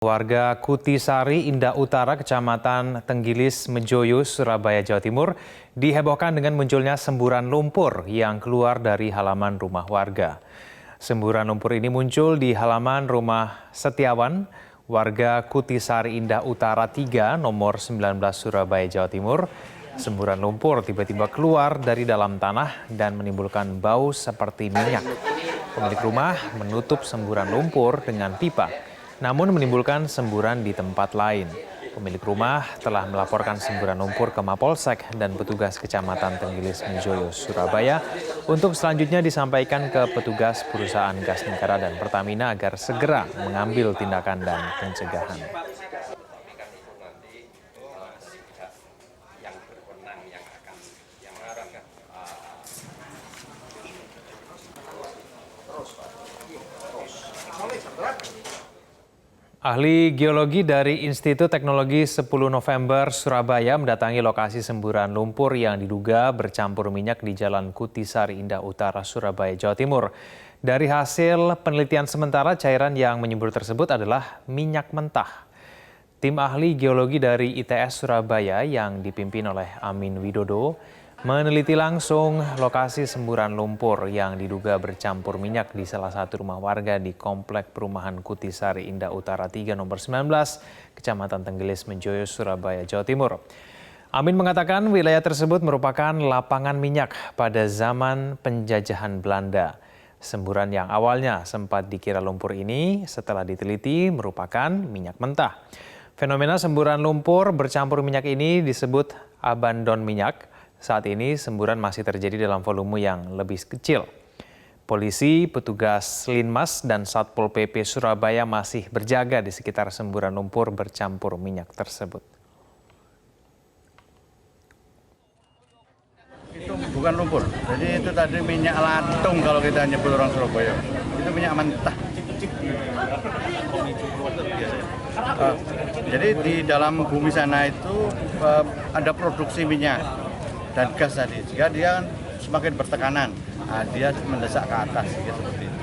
Warga Kutisari, Indah Utara, Kecamatan Tenggilis, Mejoyo, Surabaya, Jawa Timur, dihebohkan dengan munculnya semburan lumpur yang keluar dari halaman rumah warga. Semburan lumpur ini muncul di halaman rumah Setiawan, warga Kutisari, Indah Utara 3, nomor 19, Surabaya, Jawa Timur. Semburan lumpur tiba-tiba keluar dari dalam tanah dan menimbulkan bau seperti minyak. Pemilik rumah menutup semburan lumpur dengan pipa, namun menimbulkan semburan di tempat lain. Pemilik rumah telah melaporkan semburan lumpur ke Mapolsek dan petugas Kecamatan Tenggilis Mejoyo, Surabaya untuk selanjutnya disampaikan ke petugas perusahaan gas negara dan Pertamina agar segera mengambil tindakan dan pencegahan. Ahli geologi dari Institut Teknologi 10 November Surabaya mendatangi lokasi semburan lumpur yang diduga bercampur minyak di Jalan Kutisari, Indah Utara, Surabaya, Jawa Timur. Dari hasil penelitian sementara, cairan yang menyembur tersebut adalah minyak mentah. Tim ahli geologi dari ITS Surabaya yang dipimpin oleh Amin Widodo meneliti langsung lokasi semburan lumpur yang diduga bercampur minyak di salah satu rumah warga di Komplek Perumahan Kutisari, Indah Utara 3, nomor 19, Kecamatan Tenggilis, Mejoyo, Surabaya, Jawa Timur. Amin mengatakan wilayah tersebut merupakan lapangan minyak pada zaman penjajahan Belanda. Semburan yang awalnya sempat dikira lumpur ini setelah diteliti merupakan minyak mentah. Fenomena semburan lumpur bercampur minyak ini disebut abandon minyak. Saat ini semburan masih terjadi dalam volume yang lebih kecil. Polisi, petugas Linmas, dan Satpol PP Surabaya masih berjaga di sekitar semburan lumpur bercampur minyak tersebut. Itu bukan lumpur, jadi itu tadi minyak latung kalau kita nyebut orang Surabaya. Itu minyak mentah. Jadi di dalam bumi sana itu ada produksi minyak dan gas tadi. Jika dia semakin bertekanan, dia mendesak ke atas seperti itu.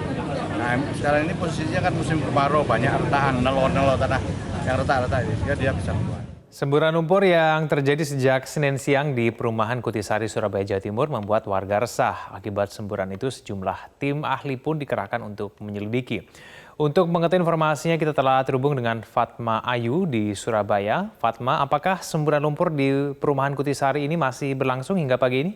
Nah, sekarang ini posisinya kan musim kemarau, banyak retakan, nelo-nelo tanah yang retak-retak, sehingga dia bisa keluar. Semburan lumpur yang terjadi sejak Senin siang di perumahan Kutisari, Surabaya, Jawa Timur membuat warga resah. Akibat semburan itu sejumlah tim ahli pun dikerahkan untuk menyelidiki. Untuk mengetahui informasinya kita telah terhubung dengan Fatma Ayu di Surabaya. Fatma, apakah semburan lumpur di perumahan Kutisari ini masih berlangsung hingga pagi ini?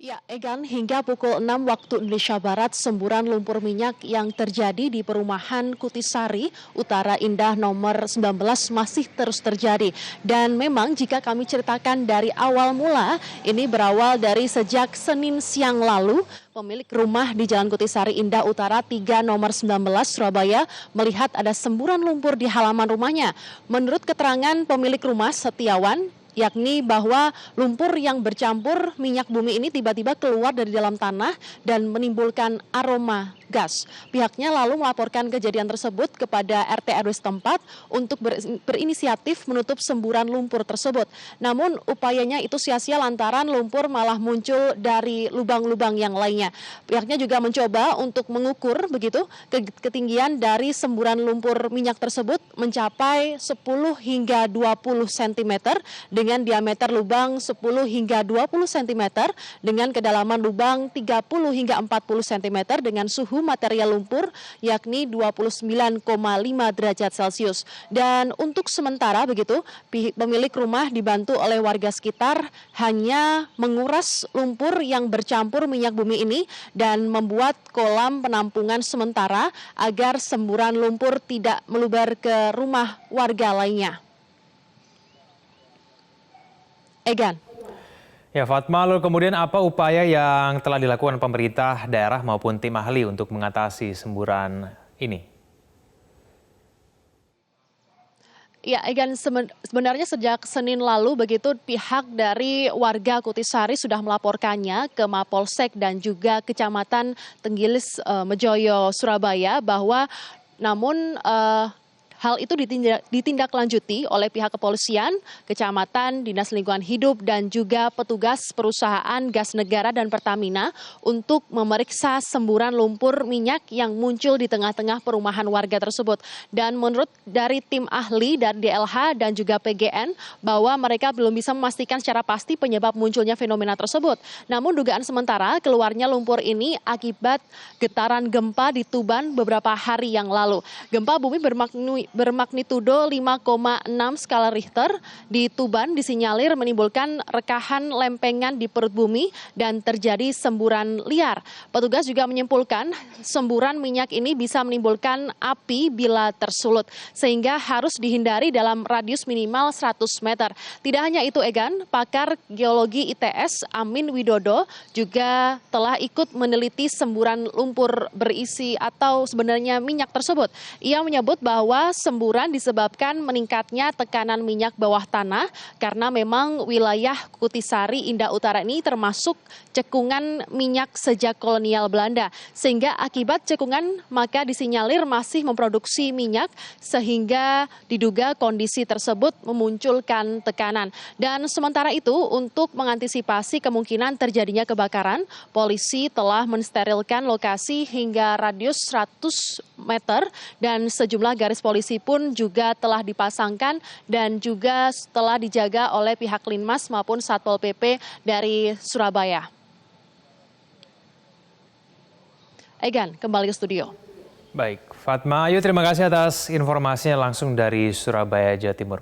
Ya, Egan, hingga pukul 6 waktu Indonesia Barat, semburan lumpur minyak yang terjadi di perumahan Kutisari, Utara Indah nomor 19 masih terus terjadi. Dan memang jika kami ceritakan dari awal mula, ini berawal dari sejak Senin siang lalu, pemilik rumah di Jalan Kutisari, Indah Utara 3 nomor 19 Surabaya melihat ada semburan lumpur di halaman rumahnya. Menurut keterangan pemilik rumah Setiawan, yakni bahwa lumpur yang bercampur minyak bumi ini tiba-tiba keluar dari dalam tanah dan menimbulkan aroma gas. Pihaknya lalu melaporkan kejadian tersebut kepada RT RW setempat untuk berinisiatif menutup semburan lumpur tersebut. Namun upayanya itu sia-sia lantaran lumpur malah muncul dari lubang-lubang yang lainnya. Pihaknya juga mencoba untuk mengukur begitu ketinggian dari semburan lumpur minyak tersebut mencapai 10 hingga 20 cm dengan diameter lubang 10 hingga 20 cm dengan kedalaman lubang 30 hingga 40 cm dengan suhu material lumpur yakni 29,5 derajat Celcius. Dan untuk sementara begitu, pemilik rumah dibantu oleh warga sekitar hanya menguras lumpur yang bercampur minyak bumi ini dan membuat kolam penampungan sementara agar semburan lumpur tidak meluber ke rumah warga lainnya. Egan. Ya, Fatma, lalu kemudian apa upaya yang telah dilakukan pemerintah daerah maupun tim ahli untuk mengatasi semburan ini? Ya, Egan, sebenarnya sejak Senin lalu begitu pihak dari warga Kutisari sudah melaporkannya ke Mapolsek dan juga Kecamatan Tenggilis Mejoyo, Surabaya bahwa namun Hal itu ditindaklanjuti oleh pihak kepolisian, kecamatan, dinas lingkungan hidup, dan juga petugas perusahaan gas negara dan Pertamina untuk memeriksa semburan lumpur minyak yang muncul di tengah-tengah perumahan warga tersebut. Dan menurut dari tim ahli dari DLH dan juga PGN bahwa mereka belum bisa memastikan secara pasti penyebab munculnya fenomena tersebut. Namun dugaan sementara keluarnya lumpur ini akibat getaran gempa di Tuban beberapa hari yang lalu. Gempa bumi bermagnitudo 5,6 skala Richter di Tuban disinyalir menimbulkan rekahan lempengan di perut bumi dan terjadi semburan liar. Petugas juga menyimpulkan semburan minyak ini bisa menimbulkan api bila tersulut, sehingga harus dihindari dalam radius minimal 100 meter. Tidak hanya itu, Egan, pakar geologi ITS Amin Widodo juga telah ikut meneliti semburan lumpur berisi atau sebenarnya minyak tersebut. Ia menyebut bahwa semburan disebabkan meningkatnya tekanan minyak bawah tanah karena memang wilayah Kutisari Indah Utara ini termasuk cekungan minyak sejak kolonial Belanda. Sehingga akibat cekungan maka disinyalir masih memproduksi minyak sehingga diduga kondisi tersebut memunculkan tekanan. Dan sementara itu untuk mengantisipasi kemungkinan terjadinya kebakaran, polisi telah mensterilkan lokasi hingga radius 100 meter dan sejumlah garis polisi pun juga telah dipasangkan dan juga telah dijaga oleh pihak Linmas maupun Satpol PP dari Surabaya. Egan, kembali ke studio. Baik, Fatma Ayu terima kasih atas informasinya langsung dari Surabaya, Jawa Timur.